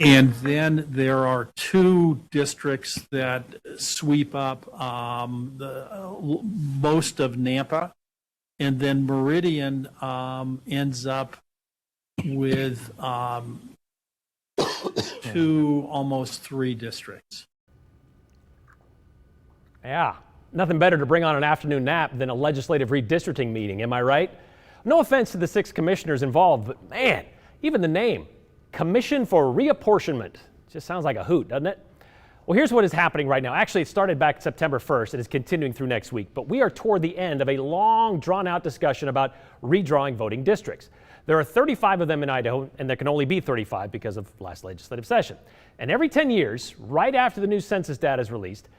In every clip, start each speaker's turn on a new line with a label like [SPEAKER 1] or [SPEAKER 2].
[SPEAKER 1] And then there are two districts that sweep up most of Nampa, and then Meridian ends up with two, almost three districts.
[SPEAKER 2] Yeah, nothing better to bring on an afternoon nap than a legislative redistricting meeting, am I right? No offense to the 6 commissioners involved, but man, even the name, Commission for Reapportionment, just sounds like a hoot, doesn't it? Well, here's what is happening right now. Actually, it started back September 1st and is continuing through next week, but we are toward the end of a long, drawn-out discussion about redrawing voting districts. There are 35 of them in Idaho, and there can only be 35 because of last legislative session. And every 10 years, right after the new census data is released,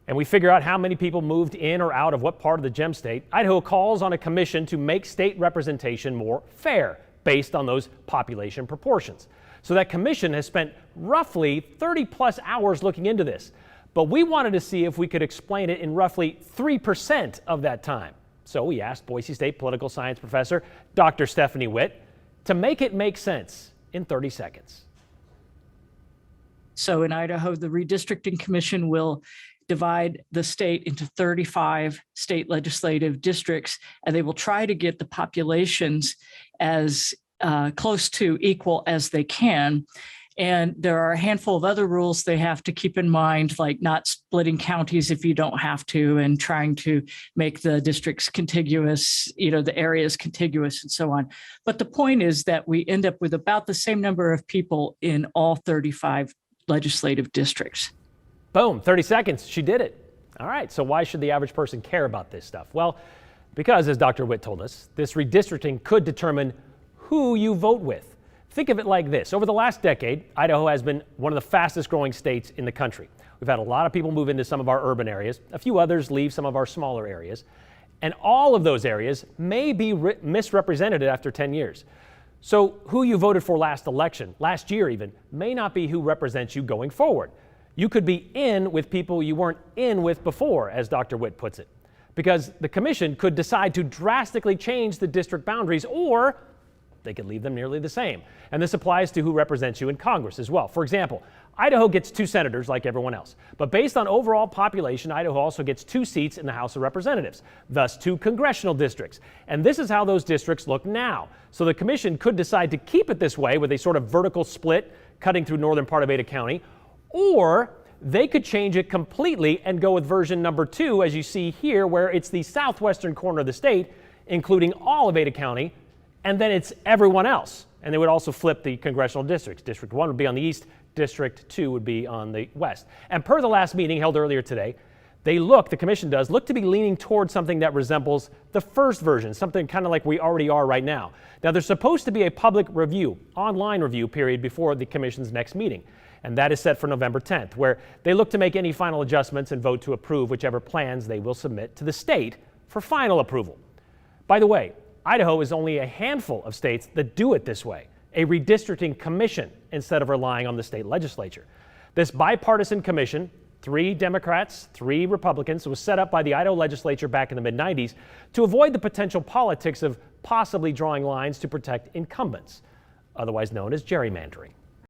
[SPEAKER 2] and we figure out how many people moved in or out of what part of the gem state, Idaho calls on a commission to make state representation more fair based on those population proportions. So that commission has spent roughly 30 plus hours looking into this, but we wanted to see if we could explain it in roughly 3% of that time. So we asked Boise State political science professor Dr. Stephanie Witt to make it make sense in 30 seconds.
[SPEAKER 3] So in Idaho, the redistricting commission will divide the state into 35 state legislative districts, and they will try to get the populations as close to equal as they can. And there are a handful of other rules they have to keep in mind, like not splitting counties if you don't have to, and trying to make the districts contiguous, the areas contiguous and so on. But the point is that we end up with about the same number of people in all 35 legislative districts.
[SPEAKER 2] Boom, 30 seconds, she did it. All right, so why should the average person care about this stuff? Well, because as Dr. Witt told us, this redistricting could determine who you vote with. Think of it like this. Over the last decade, Idaho has been one of the fastest growing states in the country. We've had a lot of people move into some of our urban areas. A few others leave some of our smaller areas. And all of those areas may be misrepresented after 10 years. So who you voted for last election, last year even, may not be who represents you going forward. You could be in with people you weren't in with before, as Dr. Witt puts it, because the commission could decide to drastically change the district boundaries, or they could leave them nearly the same. And this applies to who represents you in Congress as well. For example, Idaho gets 2 senators like everyone else, but based on overall population, Idaho also gets 2 seats in the House of Representatives, thus 2 congressional districts. And this is how those districts look now. So the commission could decide to keep it this way with a sort of vertical split cutting through northern part of Ada County, or they could change it completely and go with version number 2, as you see here, where it's the southwestern corner of the state, including all of Ada County, and then it's everyone else. And they would also flip the congressional districts. District 1 would be on the east, District 2 would be on the west. And per the last meeting held earlier today, the commission does look to be leaning towards something that resembles the first version, something kind of like we already are right now. Now, there's supposed to be a public review, online review period before the commission's next meeting. And that is set for November 10th, where they look to make any final adjustments and vote to approve whichever plans they will submit to the state for final approval. By the way, Idaho is only a handful of states that do it this way, a redistricting commission instead of relying on the state legislature. This bipartisan commission, 3 Democrats, 3 Republicans, was set up by the Idaho legislature back in the mid-90s to avoid the potential politics of possibly drawing lines to protect incumbents, otherwise known as gerrymandering.